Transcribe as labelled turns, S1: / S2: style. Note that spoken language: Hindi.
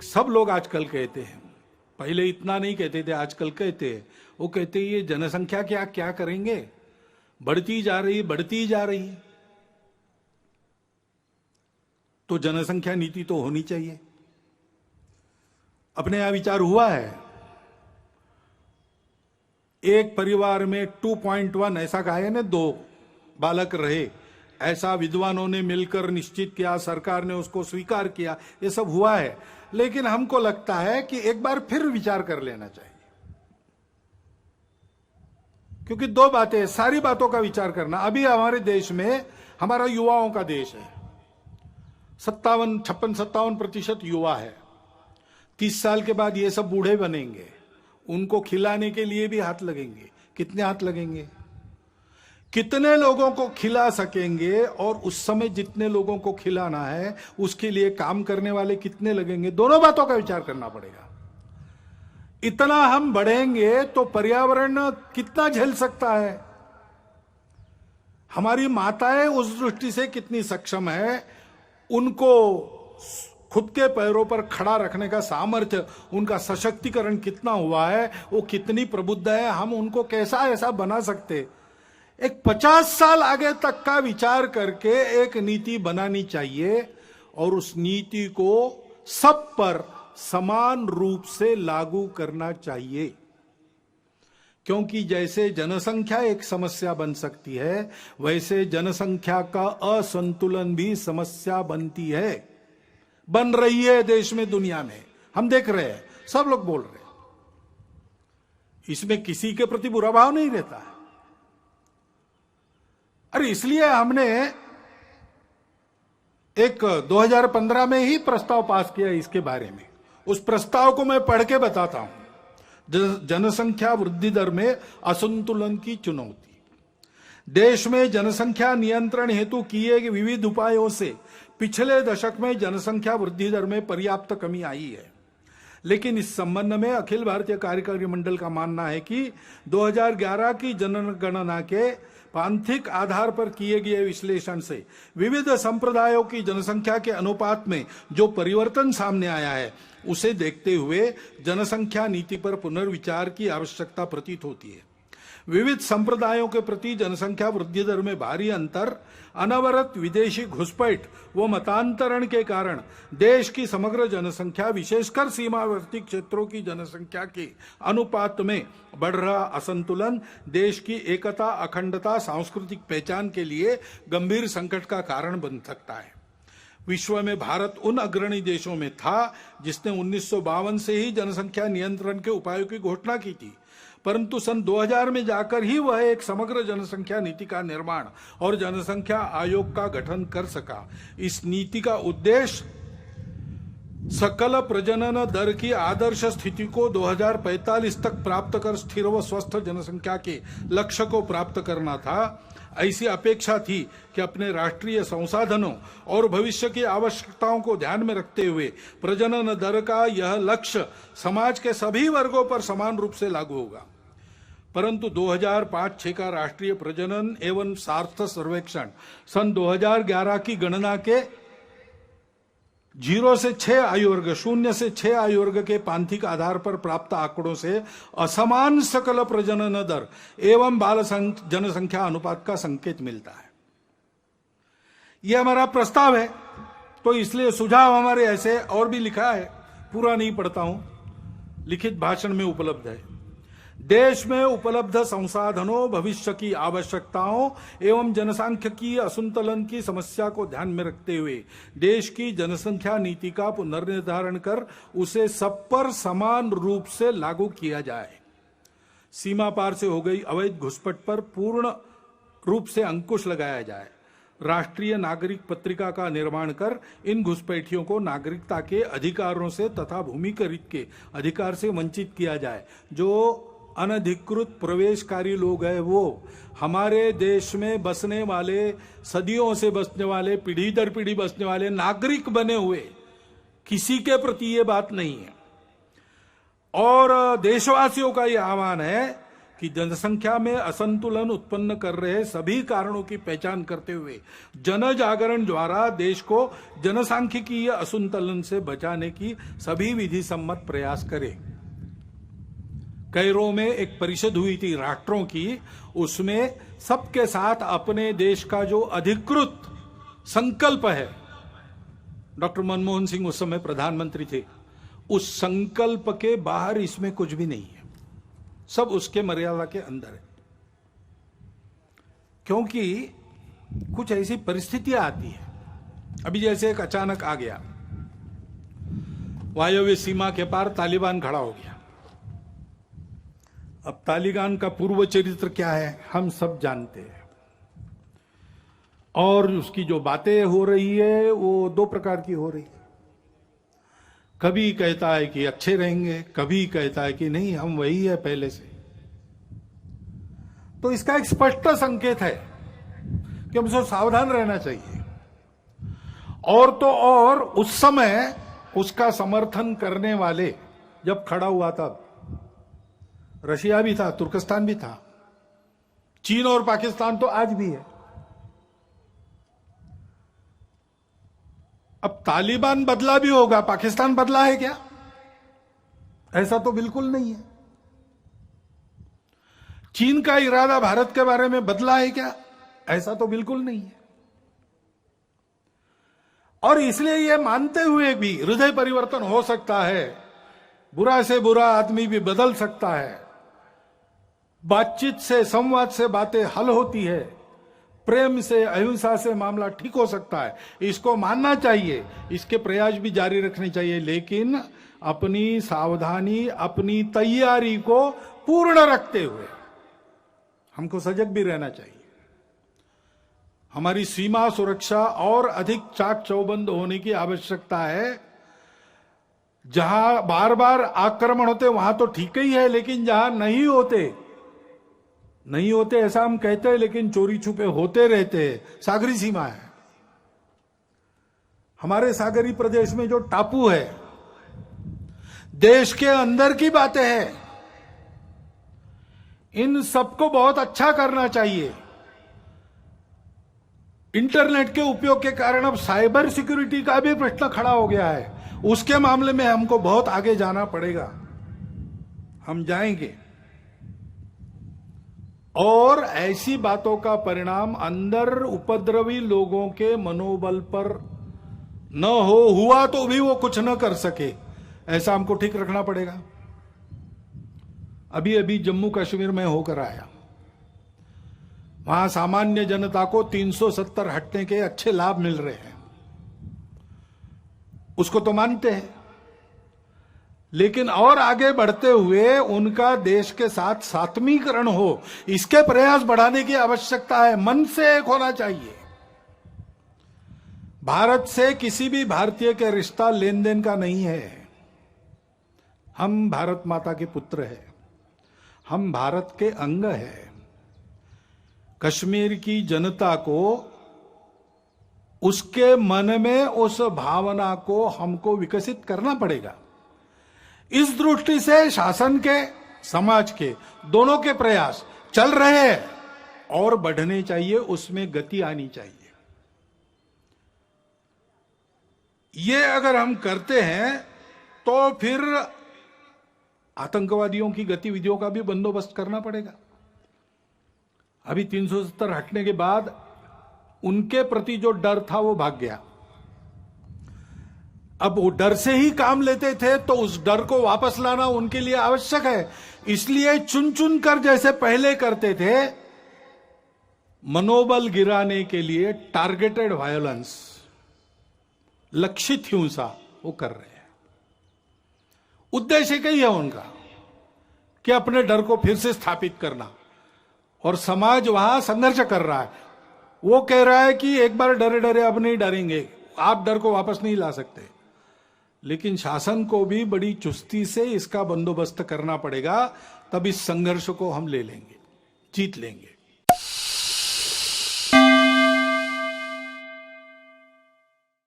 S1: सब लोग आजकल कहते हैं, पहले इतना नहीं कहते थे, आजकल कहते हैं, वो कहते हैं ये जनसंख्या क्या क्या करेंगे, बढ़ती जा रही बढ़ती जा रही है, तो जनसंख्या नीति तो होनी चाहिए। अपने यहां विचार हुआ है, एक परिवार में 2.1 ऐसा कहा है ना, 2 बालक रहे, ऐसा विद्वानों ने मिलकर निश्चित किया, सरकार ने उसको स्वीकार किया, ये सब हुआ है। लेकिन हमको लगता है कि एक बार फिर विचार कर लेना चाहिए, क्योंकि 2 बातें, सारी बातों का विचार करना। अभी हमारे देश में, हमारा युवाओं का देश है, 56-57% युवा है। 30 साल के बाद ये सब बूढ़े बनेंगे, उनको खिलाने के लिए भी हाथ लगेंगे। कितने हाथ लगेंगे, कितने लोगों को खिला सकेंगे, और उस समय जितने लोगों को खिलाना है उसके लिए काम करने वाले कितने लगेंगे, दोनों बातों का विचार करना पड़ेगा। इतना हम बढ़ेंगे तो पर्यावरण कितना झेल सकता है, हमारी माताएं उस दृष्टि से कितनी सक्षम है, उनको खुद के पैरों पर खड़ा रखने का सामर्थ्य, उनका सशक्तिकरण कितना हुआ है, वो कितनी प्रबुद्ध है, हम उनको कैसा ऐसा बना सकते। एक 50 साल आगे तक का विचार करके एक नीति बनानी चाहिए, और उस नीति को सब पर समान रूप से लागू करना चाहिए। क्योंकि जैसे जनसंख्या एक समस्या बन सकती है, वैसे जनसंख्या का असंतुलन भी समस्या बनती है, बन रही है देश में, दुनिया में हम देख रहे हैं, सब लोग बोल रहे हैं। इसमें किसी के प्रति बुरा भाव नहीं रहता है। अरे इसलिए हमने एक 2015 में ही प्रस्ताव पास किया इसके बारे में। उस प्रस्ताव को मैं पढ़ के बताता हूं। जनसंख्या वृद्धि दर में असंतुलन की चुनौती। देश में जनसंख्या नियंत्रण हेतु किए गए विविध उपायों से पिछले दशक में जनसंख्या वृद्धि दर में पर्याप्त कमी आई है, लेकिन इस संबंध में अखिल भारतीय कार्यकारी मंडल का मानना है कि 2011 की जनगणना के पांथिक आधार पर किए गए विश्लेषण से विविध संप्रदायों की जनसंख्या के अनुपात में जो परिवर्तन सामने आया है, उसे देखते हुए जनसंख्या नीति पर पुनर्विचार की आवश्यकता प्रतीत होती है। विविध संप्रदायों के प्रति जनसंख्या वृद्धि दर में भारी अंतर, अनवरत विदेशी घुसपैठ व मतांतरण के कारण देश की समग्र जनसंख्या, विशेषकर सीमावर्ती क्षेत्रों की जनसंख्या के अनुपात में बढ़ रहा असंतुलन देश की एकता, अखंडता, सांस्कृतिक पहचान के लिए गंभीर संकट का कारण बन सकता है। विश्व में भारत उन अग्रणी देशों में था जिसने 1952 से ही जनसंख्या नियंत्रण के उपायों की घोषणा की थी, परंतु सन 2000 में जाकर ही वह एक समग्र जनसंख्या नीति का निर्माण और जनसंख्या आयोग का गठन कर सका। इस नीति का उद्देश्य सकल प्रजनन दर की आदर्श स्थिति को 2045 तक प्राप्त कर स्थिर व स्वस्थ जनसंख्या के लक्ष्य को प्राप्त करना था। ऐसी अपेक्षा थी कि अपने राष्ट्रीय संसाधनों और भविष्य की आवश्यकताओं को ध्यान में रखते हुए प्रजनन दर का यह लक्ष्य समाज के सभी वर्गों पर समान रूप से लागू होगा। परंतु 2005-6 का राष्ट्रीय प्रजनन एवं सार्थ सर्वेक्षण सन 2011 की गणना के 0 से 6 आयु वर्ग, 0 से 6 आयु वर्ग के पांथिक आधार पर प्राप्त आंकड़ों से असमान सकल प्रजनन दर एवं बाल जनसंख्या अनुपात का संकेत मिलता है। यह हमारा प्रस्ताव है, तो इसलिए सुझाव हमारे ऐसे और भी लिखा है, पूरा नहीं पढ़ता हूं, लिखित भाषण में उपलब्ध है। देश में उपलब्ध संसाधनों, भविष्य की आवश्यकताओं एवं जनसांख्यिकीय असंतुलन की समस्या को ध्यान में रखते हुए देश की जनसंख्या नीति का पुनर्निर्धारण कर उसे सब पर समान रूप से लागू किया जाए। सीमा पार से हो गई अवैध घुसपैठ पर पूर्ण रूप से अंकुश लगाया जाए। राष्ट्रीय नागरिक पत्रिका का निर्माण कर इन घुसपैठियों को नागरिकता के अधिकारों से तथा भूमिकरित के अधिकार से वंचित किया जाए। जो अनधिकृत प्रवेशकारी लोग हैं, वो हमारे देश में बसने वाले, सदियों से बसने वाले, पीढ़ी दर पीढ़ी बसने वाले नागरिक बने हुए, किसी के प्रति ये बात नहीं है। और देशवासियों का ये आह्वान है कि जनसंख्या में असंतुलन उत्पन्न कर रहे सभी कारणों की पहचान करते हुए जन जागरण द्वारा देश को जनसांख्यिकीय असंतुलन से बचाने की सभी विधि सम्मत प्रयास करे। कैरो में एक परिषद हुई थी राष्ट्रों की, उसमें सबके साथ अपने देश का जो अधिकृत संकल्प है, डॉक्टर मनमोहन सिंह उस समय प्रधानमंत्री थे, उस संकल्प के बाहर इसमें कुछ भी नहीं है, सब उसके मर्यादा के अंदर है। क्योंकि कुछ ऐसी परिस्थितियां आती है, अभी जैसे एक अचानक आ गया, वायव्य सीमा के पार तालिबान खड़ा हो गया। अब तालिबान का पूर्व चरित्र क्या है हम सब जानते हैं, और उसकी जो बातें हो रही है वो दो प्रकार की हो रही है। कभी कहता है कि अच्छे रहेंगे, कभी कहता है कि नहीं हम वही है पहले से। तो इसका एक स्पष्ट संकेत है कि हमसे सावधान रहना चाहिए। और तो और उस समय उसका समर्थन करने वाले जब खड़ा हुआ तब रशिया भी था, तुर्कस्तान भी था, चीन और पाकिस्तान तो आज भी है। अब तालिबान बदला भी होगा, पाकिस्तान बदला है क्या? ऐसा तो बिल्कुल नहीं है। चीन का इरादा भारत के बारे में बदला है क्या? ऐसा तो बिल्कुल नहीं है। और इसलिए यह मानते हुए भी हृदय परिवर्तन हो सकता है, बुरा से बुरा आदमी भी बदल सकता है, बातचीत से संवाद से बातें हल होती है, प्रेम से अहिंसा से मामला ठीक हो सकता है, इसको मानना चाहिए, इसके प्रयास भी जारी रखने चाहिए, लेकिन अपनी सावधानी अपनी तैयारी को पूर्ण रखते हुए हमको सजग भी रहना चाहिए। हमारी सीमा सुरक्षा और अधिक चाक चौबंद होने की आवश्यकता है। जहां बार बार आक्रमण होते वहां तो ठीक ही है, लेकिन जहां नहीं होते ऐसा हम कहते हैं, लेकिन चोरी छुपे होते रहते हैं, सागरी सीमा है। हमारे सागरी प्रदेश में जो टापू है, देश के अंदर की बातें हैं, इन सबको बहुत अच्छा करना चाहिए। इंटरनेट के उपयोग के कारण अब साइबर सिक्योरिटी का भी प्रश्न खड़ा हो गया है, उसके मामले में हमको बहुत आगे जाना पड़ेगा, हम जाएंगे। और ऐसी बातों का परिणाम अंदर उपद्रवी लोगों के मनोबल पर न हो, हुआ तो भी वो कुछ न कर सके, ऐसा हमको ठीक रखना पड़ेगा। अभी अभी जम्मू कश्मीर में होकर आया, वहां सामान्य जनता को 370 हटने के अच्छे लाभ मिल रहे हैं, उसको तो मानते हैं, लेकिन और आगे बढ़ते हुए उनका देश के साथ सात्मीकरण हो, इसके प्रयास बढ़ाने की आवश्यकता है। मन से एक होना चाहिए। भारत से किसी भी भारतीय के रिश्ता लेन देन का नहीं है। हम भारत माता के पुत्र हैं, हम भारत के अंग हैं। कश्मीर की जनता को उसके मन में उस भावना को हमको विकसित करना पड़ेगा। इस दृष्टि से शासन के समाज के दोनों के प्रयास चल रहे हैं और बढ़ने चाहिए, उसमें गति आनी चाहिए। ये अगर हम करते हैं तो फिर आतंकवादियों की गतिविधियों का भी बंदोबस्त करना पड़ेगा। अभी 370 हटने के बाद उनके प्रति जो डर था वो भाग गया। अब वो डर से ही काम लेते थे, तो उस डर को वापस लाना उनके लिए आवश्यक है। इसलिए चुन चुन कर जैसे पहले करते थे, मनोबल गिराने के लिए टारगेटेड वायलेंस, लक्षित हिंसा वो कर रहे हैं। उद्देश्य कई है उनका कि अपने डर को फिर से स्थापित करना, और समाज वहां संघर्ष कर रहा है। वो कह रहा है कि एक बार डरे डरे अब नहीं डरेंगे, आप डर को वापस नहीं ला सकते। लेकिन शासन को भी बड़ी चुस्ती से इसका बंदोबस्त करना पड़ेगा, तब इस संघर्ष को हम ले लेंगे, जीत लेंगे।